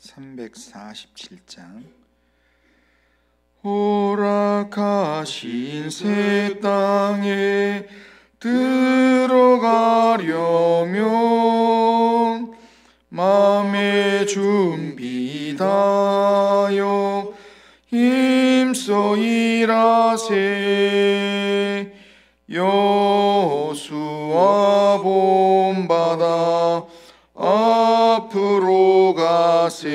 347장. 허락하신 새 땅에 들어가려면 마음의 준비 다하여 힘써 일하세. 여호수아 본받아 앞으로 가세.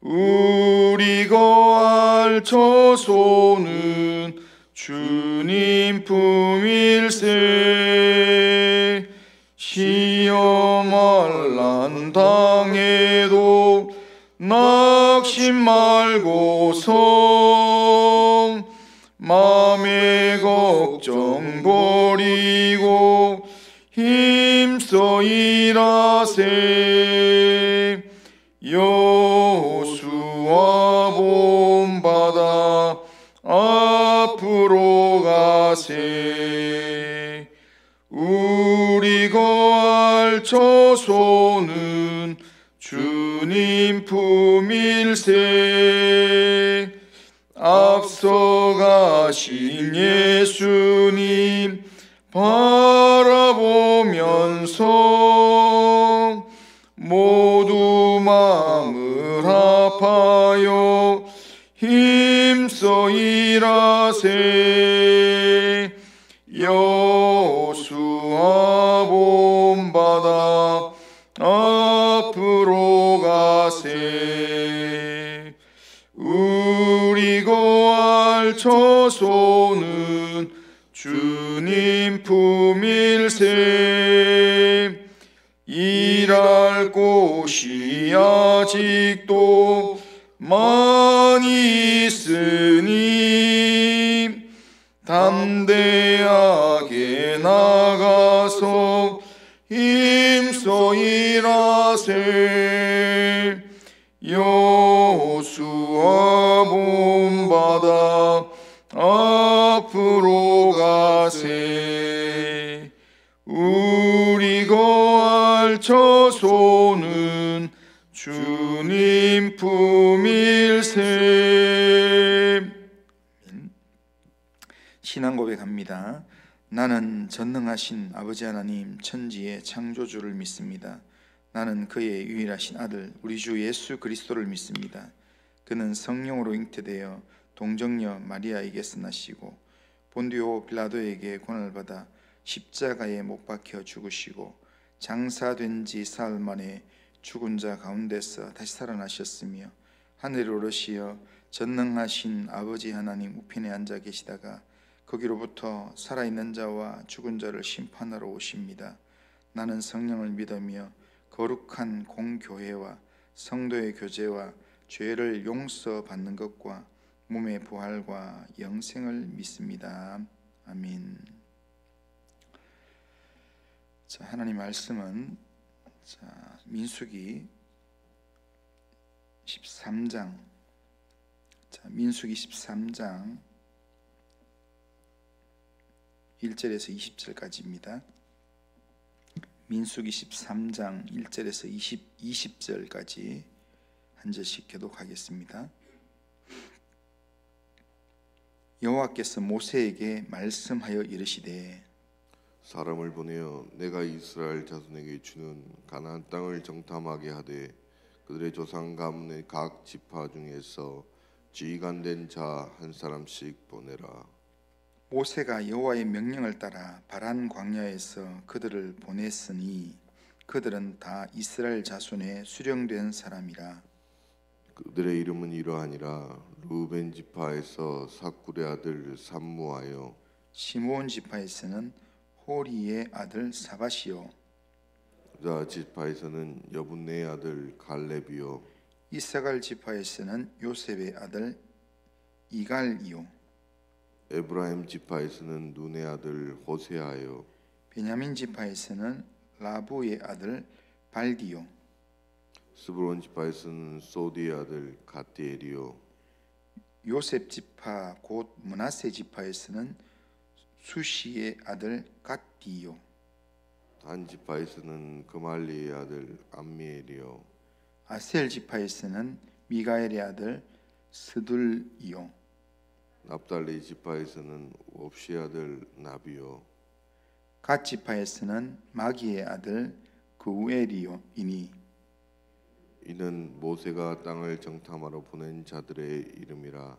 우리 거할 처소는 주님 품일세. 시험할 난 당해도 낙심 말고서 마음의 걱정 버리고 힘써 일하세. 여호수아 본받아 앞으로 가세. 우리 거할 처소는 주님 품일세. 앞서 가신 예수님 바라보면서 모두 마음을 합하여 힘써 일하세. 여호수아 본받아 앞으로 가세. 우리 거할 처소는 주님 품일세. 일할 곳이 아직도 많이 있으니 담대하게 나가서 힘써 일하세. 여호수아 본받아 앞으로 가세. 우리 거할 처소는 주님 품일세. 신앙 고백합니다. 나는 전능하신 아버지 하나님 천지의 창조주를 믿습니다. 나는 그의 유일하신 아들 우리 주 예수 그리스도를 믿습니다. 그는 성령으로 잉태되어 동정녀 마리아에게서 나시고 본디오 빌라도에게 고난을 받아 십자가에 못 박혀 죽으시고 장사된 지 사흘 만에 죽은 자 가운데서 다시 살아나셨으며 하늘에 오르시어 전능하신 아버지 하나님 우편에 앉아 계시다가 거기로부터 살아있는 자와 죽은 자를 심판하러 오십니다. 나는 성령을 믿으며 거룩한 공교회와 성도의 교제와 죄를 용서받는 것과 몸의 부활과 영생을 믿습니다. 아멘. 자, 하나님 말씀은 민수기 13장. 민수기 13장 1절에서 20절까지입니다. 민수기 13장 1절에서 20절까지 한 절씩 교독하겠습니다. 여호와께서 모세에게 말씀하여 이르시되 사람을 보내어 내가 이스라엘 자손에게 주는 가나안 땅을 정탐하게 하되 그들의 조상 가문의 각 지파 중에서 지휘관된 자 한 사람씩 보내라. 모세가 여호와의 명령을 따라 바란 광야에서 그들을 보냈으니 그들은 다 이스라엘 자손의 수령된 사람이라. 그들의 이름은 이러하니라. 루벤 지파에서 사쿨의 아들 삼무하여, 시므온 지파에서는 호리의 아들 사밧이요, 유다 지파에서는 여분네의 아들 갈렙이요, 이사갈 지파에서는 요셉의 아들 이갈이요, 에브라임 지파에서는 눈의 아들 호세아요, 베냐민 지파에서는 라부의 아들 발디요, 스브론 지파에서는 소디의 아들 갓디엘이요, 요셉 지파 곧 므낫세 지파에서는 수시의 아들 갓디요, 단 지파에서는 그말리의 아들 암미엘이요, 아셀 지파에서는 미가엘의 아들 스둘이요 납달리 지파에서는 옵시 아들 나비요 갓 지파에서는 마기의 아들 그우엘이요이니 이는 모세가 땅을 정탐하러 보낸 자들의 이름이라.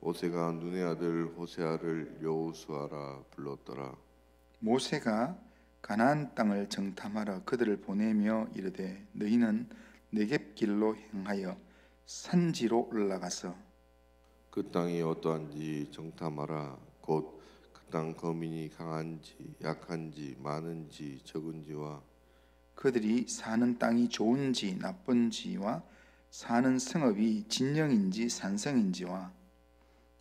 모세가 눈의 아들 호세아를 여호수아라 불렀더라. 모세가 가나안 땅을 정탐하러 그들을 보내며 이르되 너희는 네겝 길로 행하여 산지로 올라가서 그 땅이 어떠한지 정탐하라. 곧 그 땅 거민이 강한지 약한지 많은지 적은지와 그들이 사는 땅이 좋은지 나쁜지와 사는 성읍이 진영인지 산성인지와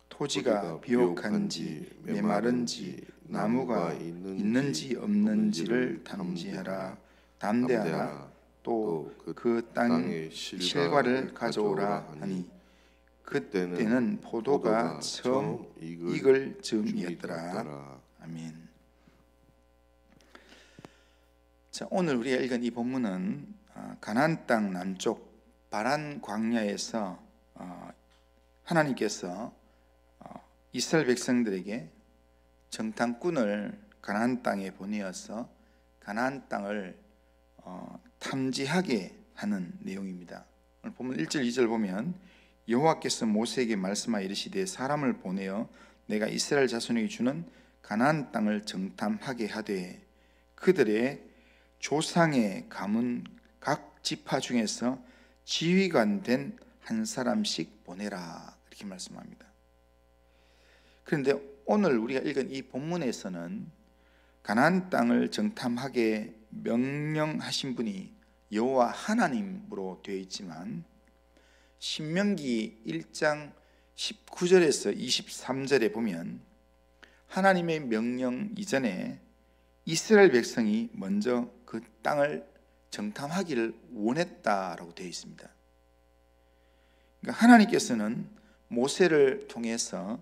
토지가 비옥한지 메마른지 나무가 있는지 없는지를 탐지하라. 담대하라. 또 그 땅의 실과를 가져오라 하니 그때는 포도가 처음 익을 즈음이었더라. 아멘. 자, 오늘 우리가 읽은 이 본문은 가나안 땅 남쪽 바란 광야에서 하나님께서 이스라엘 백성들에게 정탐꾼을 가나안 땅에 보내어서 가나안 땅을 탐지하게 하는 내용입니다. 오늘 보면 1절 2절 보면 여호와께서 모세에게 말씀하여 이르시되 사람을 보내어 내가 이스라엘 자손에게 주는 가나안 땅을 정탐하게 하되 그들의 조상의 가문 각 지파 중에서 지휘관 된 한 사람씩 보내라 이렇게 말씀합니다. 그런데 오늘 우리가 읽은 이 본문에서는 가나안 땅을 정탐하게 명령하신 분이 여호와 하나님으로 되어 있지만 신명기 1장 19절에서 23절에 보면 하나님의 명령 이전에 이스라엘 백성이 먼저 그 땅을 정탐하기를 원했다라고 되어 있습니다. 그러니까 하나님께서는 모세를 통해서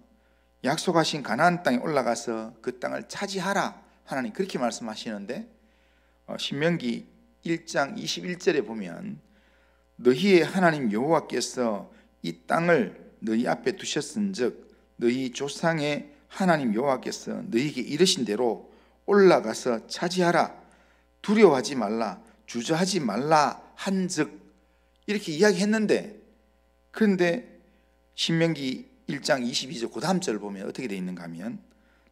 약속하신 가나안 땅에 올라가서 그 땅을 차지하라 하나님 그렇게 말씀하시는데 신명기 1장 21절에 보면 너희의 하나님 여호와께서 이 땅을 너희 앞에 두셨은즉 너희 조상의 하나님 여호와께서 너희에게 이르신 대로 올라가서 차지하라 두려워하지 말라 주저하지 말라 한즉 이렇게 이야기했는데 그런데 신명기 1장 22절 그 다음 절을 보면 어떻게 되어 있는가 하면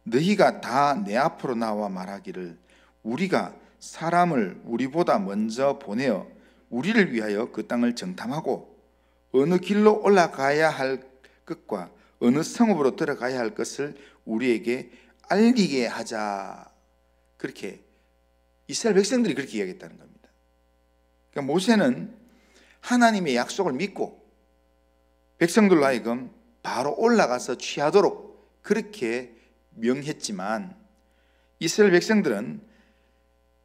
너희가 다 내 앞으로 나와 말하기를 우리가 사람을 우리보다 먼저 보내어 우리를 위하여 그 땅을 정탐하고 어느 길로 올라가야 할 것과 어느 성읍으로 들어가야 할 것을 우리에게 알리게 하자 그렇게 이스라엘 백성들이 그렇게 이야기했다는 겁니다. 그러니까 모세는 하나님의 약속을 믿고 백성들로 하여금 바로 올라가서 취하도록 그렇게 명했지만 이스라엘 백성들은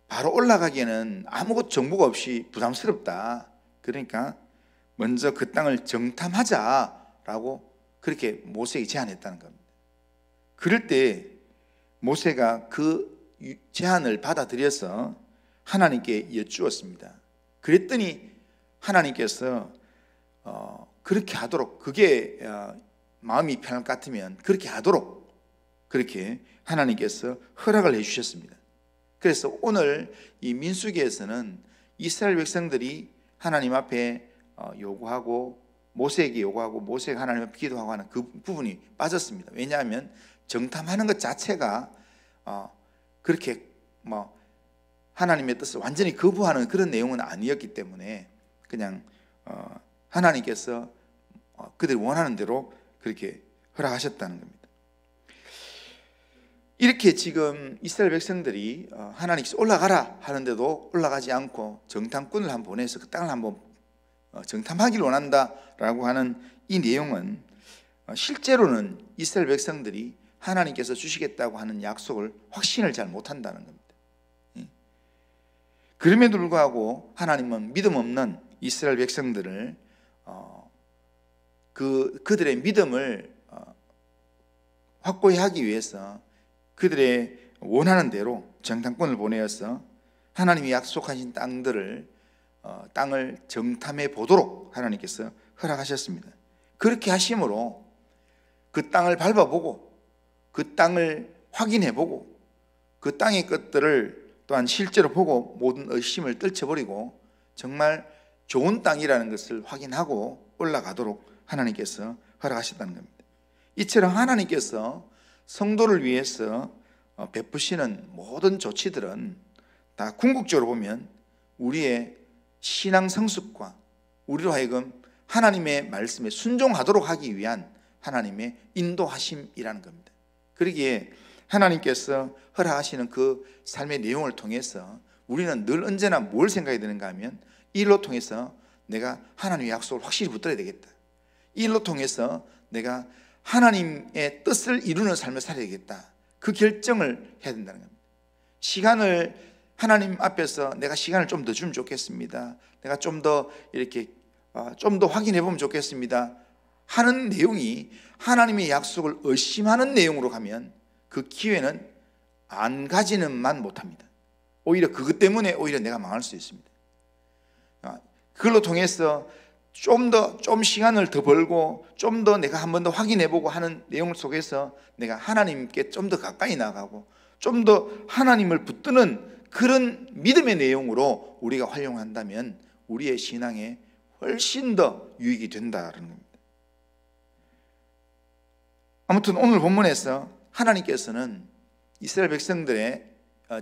바로 올라가기에는 아무것도 정보가 없이 부담스럽다. 그러니까 먼저 그 땅을 정탐하자라고 그렇게 모세에게 제안했다는 겁니다. 그럴 때 모세가 그 제안을 받아들여서 하나님께 여쭈었습니다. 그랬더니 하나님께서 그렇게 하도록 그게 마음이 편할 것 같으면 그렇게 하도록 그렇게 하나님께서 허락을 해주셨습니다. 그래서 오늘 이 민수기에서는 이스라엘 백성들이 하나님 앞에 요구하고 모세에게 요구하고 모세가 하나님 앞에 기도하고 하는 그 부분이 빠졌습니다. 왜냐하면 정탐하는 것 자체가 그렇게 하나님의 뜻을 완전히 거부하는 그런 내용은 아니었기 때문에 그냥 하나님께서 그들이 원하는 대로 그렇게 허락하셨다는 겁니다. 이렇게 지금 이스라엘 백성들이 하나님께서 올라가라 하는데도 올라가지 않고 정탐꾼을 한번 보내서 그 땅을 한번 정탐하기를 원한다라고 하는 이 내용은 실제로는 이스라엘 백성들이 하나님께서 주시겠다고 하는 약속을 확신을 잘 못한다는 겁니다. 그럼에도 불구하고 하나님은 믿음 없는 이스라엘 백성들을 그들의 믿음을 확고히 하기 위해서 그들의 원하는 대로 정탐꾼을 보내어서 하나님이 약속하신 땅들을 땅을 정탐해 보도록 하나님께서 허락하셨습니다. 그렇게 하심으로 그 땅을 밟아보고 그 땅을 확인해보고 그 땅의 것들을 또한 실제로 보고 모든 의심을 떨쳐버리고 정말 좋은 땅이라는 것을 확인하고 올라가도록 하나님께서 허락하셨다는 겁니다. 이처럼 하나님께서 성도를 위해서 베푸시는 모든 조치들은 다 궁극적으로 보면 우리의 신앙 성숙과 우리로 하여금 하나님의 말씀에 순종하도록 하기 위한 하나님의 인도하심이라는 겁니다. 그러기에 하나님께서 허락하시는 그 삶의 내용을 통해서 우리는 늘 언제나 뭘 생각이 드는가 하면 이 일로 통해서 내가 하나님의 약속을 확실히 붙들어야 되겠다. 이 일로 통해서 내가 하나님의 뜻을 이루는 삶을 살아야 되겠다. 그 결정을 해야 된다는 겁니다. 시간을 하나님 앞에서 내가 시간을 좀 더 주면 좋겠습니다. 내가 좀 더 이렇게 좀 더 확인해 보면 좋겠습니다. 하는 내용이 하나님의 약속을 의심하는 내용으로 가면 그 기회는 안 가지는만 못합니다. 오히려 그것 때문에 오히려 내가 망할 수 있습니다. 그걸로 통해서 좀 시간을 더 벌고 좀 더 내가 한 번 더 확인해 보고 하는 내용 속에서 내가 하나님께 좀 더 가까이 나가고 좀 더 하나님을 붙드는 그런 믿음의 내용으로 우리가 활용한다면 우리의 신앙에 훨씬 더 유익이 된다는 겁니다. 아무튼 오늘 본문에서 하나님께서는 이스라엘 백성들의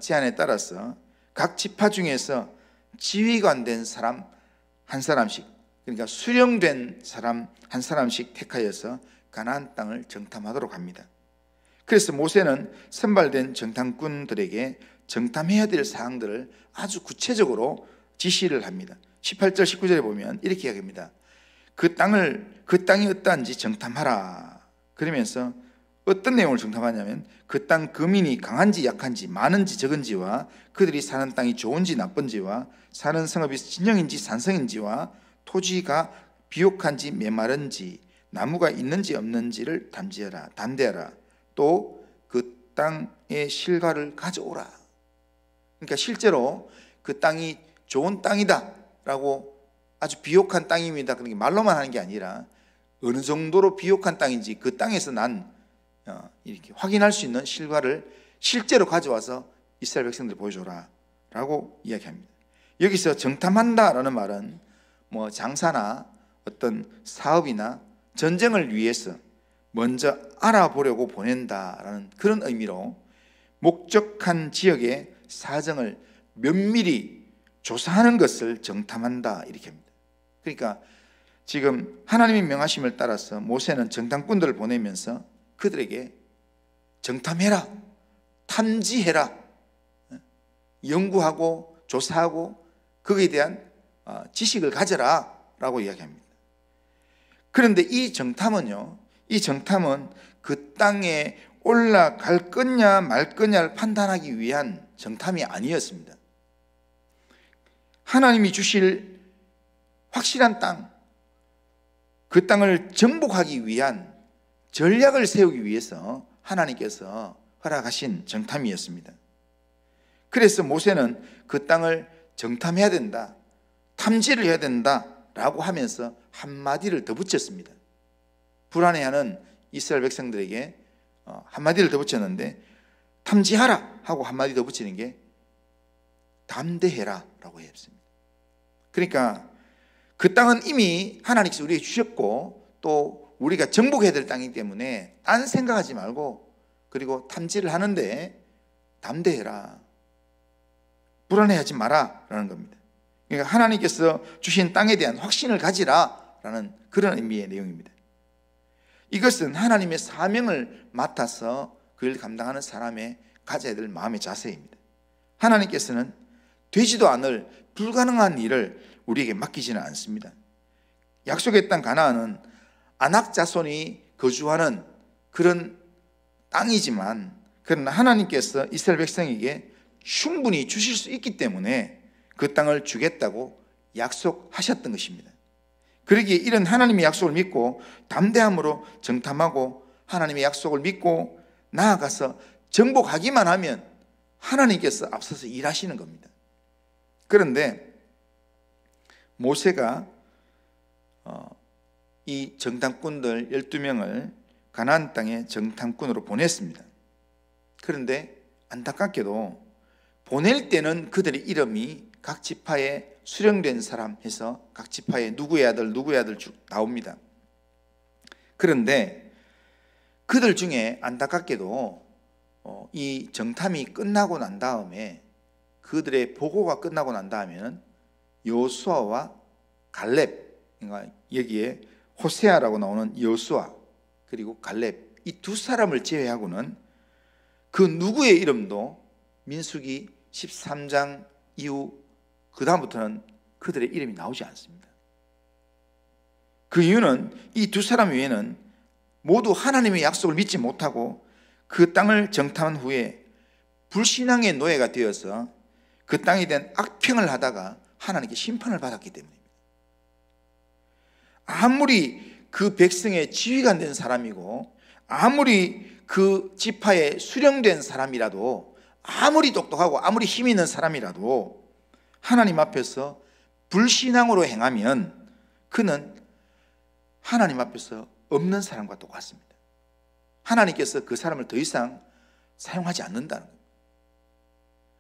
제안에 따라서 각 지파 중에서 지휘관 된 사람 한 사람씩, 그러니까 수령된 사람 한 사람씩 택하여서 가나안 땅을 정탐하도록 합니다. 그래서 모세는 선발된 정탐꾼들에게 정탐해야 될 사항들을 아주 구체적으로 지시를 합니다. 18절 19절에 보면 이렇게 이야기합니다. 그 땅이 어떠한지 정탐하라. 그러면서 어떤 내용을 정탐하냐면 그 땅 거민이 강한지 약한지 많은지 적은지와 그들이 사는 땅이 좋은지 나쁜지와 사는 성읍이 진영인지 산성인지와 토지가 비옥한지 메마른지 나무가 있는지 없는지를 담대하라. 또 그 땅의 실과를 가져오라. 그러니까 실제로 그 땅이 좋은 땅이다 라고 아주 비옥한 땅입니다. 그러니까 말로만 하는 게 아니라 어느 정도로 비옥한 땅인지 그 땅에서 난 이렇게 확인할 수 있는 실과를 실제로 가져와서 이스라엘 백성들 보여줘라 라고 이야기합니다. 여기서 정탐한다라는 말은 뭐 장사나 어떤 사업이나 전쟁을 위해서 먼저 알아보려고 보낸다라는 그런 의미로 목적한 지역의 사정을 면밀히 조사하는 것을 정탐한다 이렇게 합니다. 그러니까 지금 하나님의 명하심을 따라서 모세는 정탐꾼들을 보내면서 그들에게 정탐해라, 탐지해라, 연구하고 조사하고 거기에 대한 지식을 가져라 라고 이야기합니다. 그런데 이 정탐은 그 땅에 올라갈 거냐 말 거냐를 판단하기 위한 정탐이 아니었습니다. 하나님이 주실 확실한 땅, 그 땅을 정복하기 위한 전략을 세우기 위해서 하나님께서 허락하신 정탐이었습니다. 그래서 모세는 그 땅을 정탐해야 된다, 탐지를 해야 된다라고 하면서 한마디를 더 붙였습니다. 불안해하는 이스라엘 백성들에게 한마디를 더 붙였는데 탐지하라 하고 한마디 더 붙이는 게 담대해라 라고 했습니다. 그러니까 그 땅은 이미 하나님께서 우리에게 주셨고 또 우리가 정복해야 될 땅이기 때문에 딴 생각하지 말고 그리고 탐지를 하는데 담대해라, 불안해하지 마라 라는 겁니다. 그러니까 하나님께서 주신 땅에 대한 확신을 가지라 라는 그런 의미의 내용입니다. 이것은 하나님의 사명을 맡아서 그 일을 감당하는 사람의 가져야 될 마음의 자세입니다. 하나님께서는 되지도 않을 불가능한 일을 우리에게 맡기지는 않습니다. 약속의 땅 가나안은 아낙 자손이 거주하는 그런 땅이지만 그러나 하나님께서 이스라엘 백성에게 충분히 주실 수 있기 때문에 그 땅을 주겠다고 약속하셨던 것입니다. 그러기에 이런 하나님의 약속을 믿고 담대함으로 정탐하고 하나님의 약속을 믿고 나아가서 정복하기만 하면 하나님께서 앞서서 일하시는 겁니다. 그런데 모세가 이 정탐꾼들 12명을 가나안 땅에 정탐꾼으로 보냈습니다. 그런데 안타깝게도 보낼 때는 그들의 이름이 각 지파에 수령된 사람 해서 각 지파에 누구의 아들 쭉 나옵니다. 그런데 그들 중에 안타깝게도 이 정탐이 끝나고 난 다음에, 그들의 보고가 끝나고 난 다음에는 여호수아와 갈렙, 그러니까 여기에 호세아라고 나오는 여호수아 그리고 갈렙, 이 두 사람을 제외하고는 그 누구의 이름도 민수기 13장 이후 그 다음부터는 그들의 이름이 나오지 않습니다. 그 이유는 이 두 사람 외에는 모두 하나님의 약속을 믿지 못하고 그 땅을 정탐한 후에 불신앙의 노예가 되어서 그 땅에 대한 악평을 하다가 하나님께 심판을 받았기 때문입니다. 아무리 그 백성의 지휘관 된 사람이고 아무리 그 지파에 수령된 사람이라도, 아무리 똑똑하고 아무리 힘 있는 사람이라도 하나님 앞에서 불신앙으로 행하면 그는 하나님 앞에서 없는 사람과 똑같습니다. 하나님께서 그 사람을 더 이상 사용하지 않는다는 겁니다.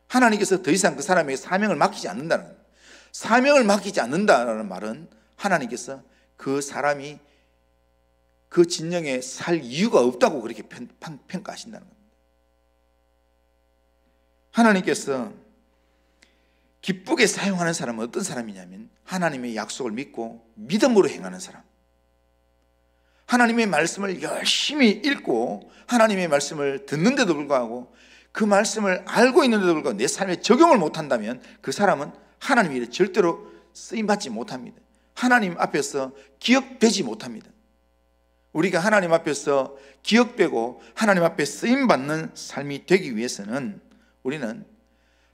하나님께서 더 이상 그 사람에게 사명을 맡기지 않는다는 겁니다. 사명을 맡기지 않는다는 말은 하나님께서 그 사람이 그 진영에 살 이유가 없다고 그렇게 평가하신다는 겁니다. 하나님께서 기쁘게 사용하는 사람은 어떤 사람이냐면 하나님의 약속을 믿고 믿음으로 행하는 사람, 하나님의 말씀을 열심히 읽고 하나님의 말씀을 듣는데도 불구하고 그 말씀을 알고 있는데도 불구하고 내 삶에 적용을 못한다면 그 사람은 하나님 일에 절대로 쓰임받지 못합니다. 하나님 앞에서 기억되지 못합니다. 우리가 하나님 앞에서 기억되고 하나님 앞에 쓰임받는 삶이 되기 위해서는 우리는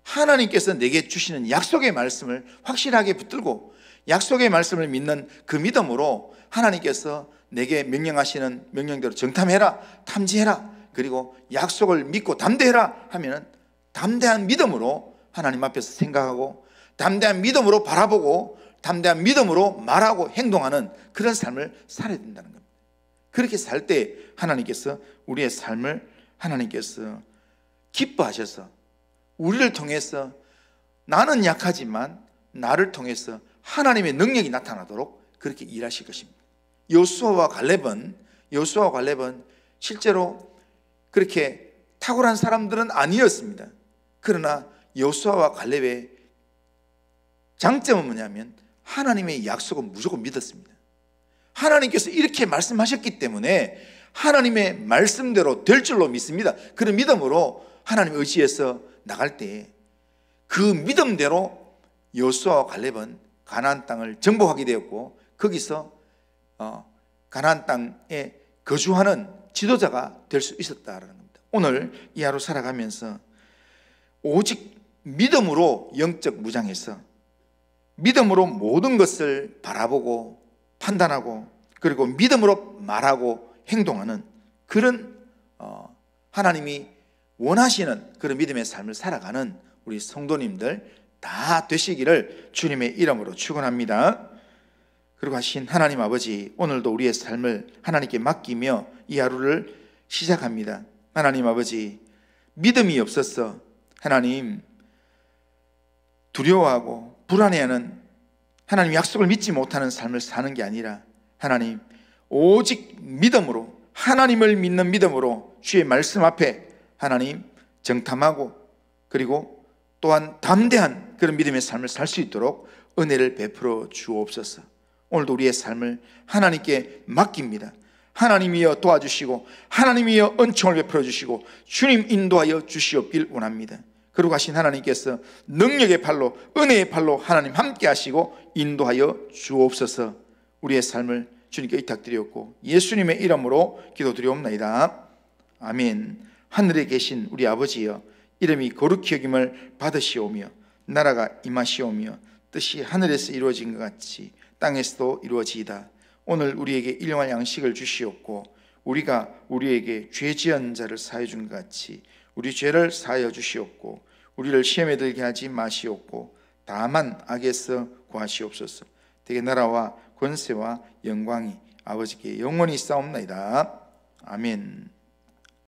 하나님께서 내게 주시는 약속의 말씀을 확실하게 붙들고 약속의 말씀을 믿는 그 믿음으로 하나님께서 내게 명령하시는 명령대로 정탐해라, 탐지해라, 그리고 약속을 믿고 담대해라 하면 담대한 믿음으로 하나님 앞에서 생각하고 담대한 믿음으로 바라보고 담대한 믿음으로 말하고 행동하는 그런 삶을 살아야 된다는 겁니다. 그렇게 살 때 하나님께서 우리의 삶을 하나님께서 기뻐하셔서 우리를 통해서, 나는 약하지만 나를 통해서 하나님의 능력이 나타나도록 그렇게 일하실 것입니다. 여호수아와 갈렙은 실제로 그렇게 탁월한 사람들은 아니었습니다. 그러나 여호수아와 갈렙의 장점은 뭐냐면 하나님의 약속은 무조건 믿었습니다. 하나님께서 이렇게 말씀하셨기 때문에 하나님의 말씀대로 될 줄로 믿습니다. 그런 믿음으로 하나님 의지해서 나갈 때 그 믿음대로 여호수아와 갈렙은 가나안 땅을 정복하게 되었고 거기서 가나안 땅에 거주하는 지도자가 될 수 있었다는 겁니다. 오늘 이 하루 살아가면서 오직 믿음으로 영적 무장해서 믿음으로 모든 것을 바라보고 판단하고 그리고 믿음으로 말하고 행동하는 그런 하나님이 원하시는 그런 믿음의 삶을 살아가는 우리 성도님들 다 되시기를 주님의 이름으로 축원합니다. 그리고 하신 하나님 아버지, 오늘도 우리의 삶을 하나님께 맡기며 이 하루를 시작합니다. 하나님 아버지, 믿음이 없어서 하나님 두려워하고 불안해하는, 하나님 약속을 믿지 못하는 삶을 사는 게 아니라 하나님 오직 믿음으로, 하나님을 믿는 믿음으로 주의 말씀 앞에 하나님 정탐하고 그리고 또한 담대한 그런 믿음의 삶을 살 수 있도록 은혜를 베풀어 주옵소서. 오늘도 우리의 삶을 하나님께 맡깁니다. 하나님이여 도와주시고 하나님이여 은총을 베풀어 주시고 주님 인도하여 주시옵길 원합니다. 그러고 하신 하나님께서 능력의 팔로, 은혜의 팔로 하나님 함께 하시고 인도하여 주옵소서. 우리의 삶을 주님께 의탁드렸고 예수님의 이름으로 기도드리옵나이다. 아멘. 하늘에 계신 우리 아버지여, 이름이 거룩히 여김을 받으시오며 나라가 임하시오며 뜻이 하늘에서 이루어진 것 같이 땅에서도 이루어지이다. 오늘 우리에게 일용할 양식을 주시옵고 우리가 우리에게 죄 지은 자를 사하여 준 것 같이 우리 죄를 사하여 주시옵고 우리를 시험에 들게 하지 마시옵고 다만 악에서 구하시옵소서. 되게 나라와 권세와 영광이 아버지께 영원히 있사옵나이다. 아멘.